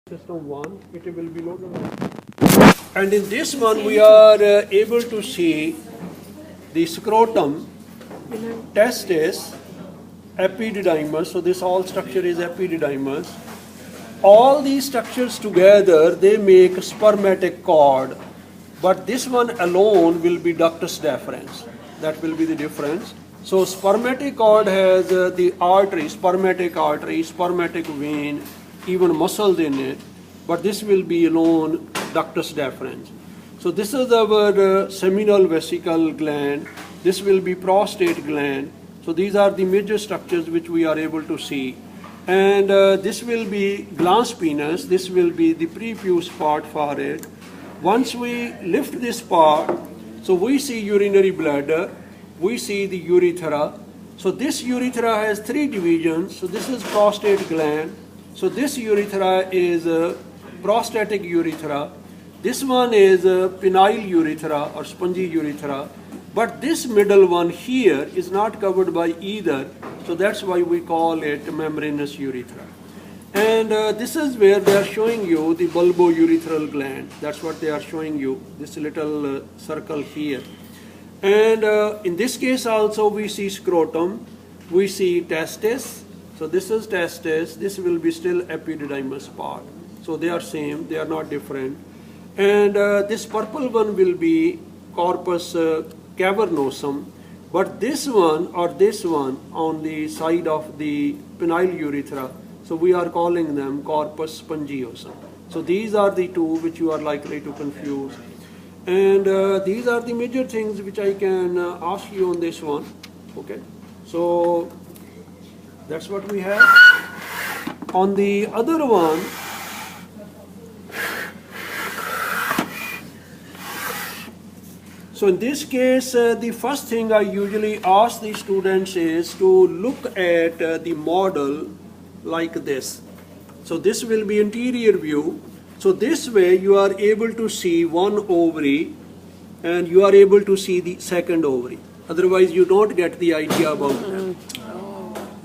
system 1, it will be loaded on. And in this one, we are able to see the scrotum, testis, epididymis. So this whole structure is epididymis. All these structures together, they make a spermatic cord. But this one alone will be ductus deferens. That will be the difference. So spermatic cord has the artery, spermatic vein, even muscles in it. But this will be alone ductus deferens. So this is our seminal vesicle gland. This will be prostate gland. So these are the major structures which we are able to see. And this will be glans penis. This will be the prepuce part for it. Once we lift this part, so we see urinary bladder, we see the urethra. So this urethra has 3 divisions. So this is prostate gland. So this urethra is prostatic urethra. This one is penile urethra or spongy urethra. But this middle one here is not covered by either. So that's why we call it membranous urethra. And this is where they are showing you the bulbourethral gland. That's what they are showing you, this little circle here. And in this case also we see scrotum, we see testis. So this is testis, this will be still epididymis part. So they are same, they are not different. And this purple one will be corpus cavernosum. But this one or this one on the side of the penile urethra, so we are calling them corpus spongiosum. So these are the two which you are likely to confuse. And these are the major things which I can ask you on this one. Okay, so that's what we have. On the other one, so in this case, the first thing I usually ask the students is to look at the model like this. So this will be interior view. So this way you are able to see one ovary and you are able to see the second ovary. Otherwise you don't get the idea about that.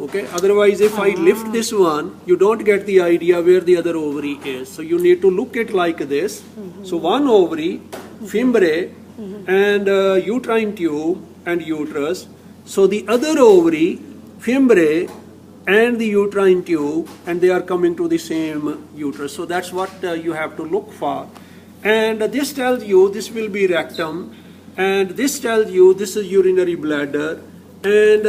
Okay, otherwise if I lift this one, you don't get the idea where the other ovary is. So you need to look it like this. So one ovary, fimbriae, and uterine tube and uterus. So the other ovary, fimbriae, and the uterine tube, and they are coming to the same uterus. So that's what you have to look for. And this tells you this will be rectum, and this tells you this is urinary bladder, and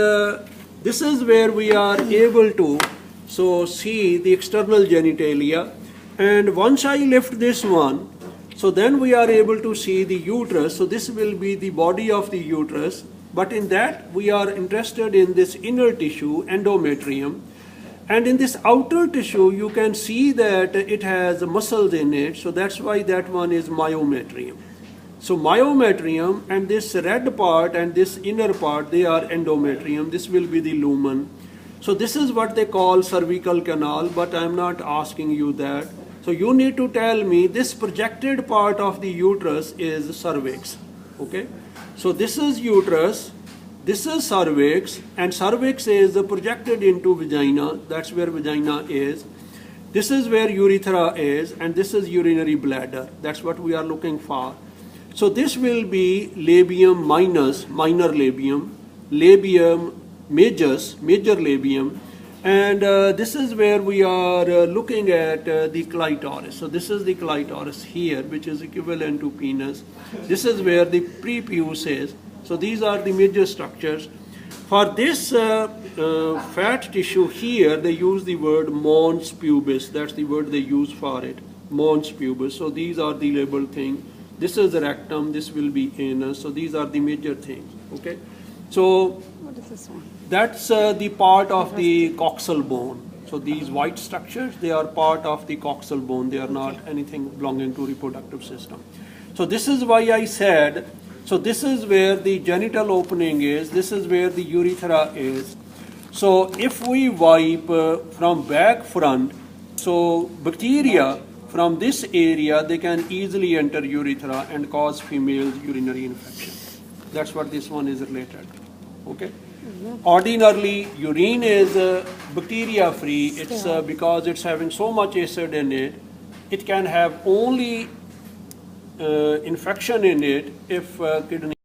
this is where we are able to see the external genitalia. And once I lift this one, so then we are able to see the uterus. So this will be the body of the uterus. But in that, we are interested in this inner tissue, endometrium. And in this outer tissue, you can see that it has muscles in it. So that's why that one is myometrium. So myometrium and this red part and this inner part, they are endometrium. This will be the lumen. So this is what they call cervical canal, but I'm not asking you that. So you need to tell me this projected part of the uterus is cervix. Okay? So this is uterus, this is cervix, and cervix is projected into vagina. That's where vagina is. This is where urethra is, and this is urinary bladder. That's what we are looking for. So this will be labium minus, minor labium, labium majus, major labium, and this is where we are looking at the clitoris. So this is the clitoris here, which is equivalent to penis. This is where the prepuce is. So these are the major structures. For this fat tissue here, they use the word mons pubis. That's the word they use for it, mons pubis. So these are the labeled things. This is the rectum, this will be anus. So these are the major things. Okay. So what is this one? That's the part of the coxal bone. So these white structures, they are part of the coxal bone. They are not anything belonging to reproductive system. So this is why I said, so this is where the genital opening is. This is where the urethra is. So if we wipe from back front, so bacteria from this area, they can easily enter urethra and cause females urinary infection. That's what this one is related. Okay. Ordinarily, urine is bacteria free. It's because it's having so much acid in it, it can have only infection in it if kidney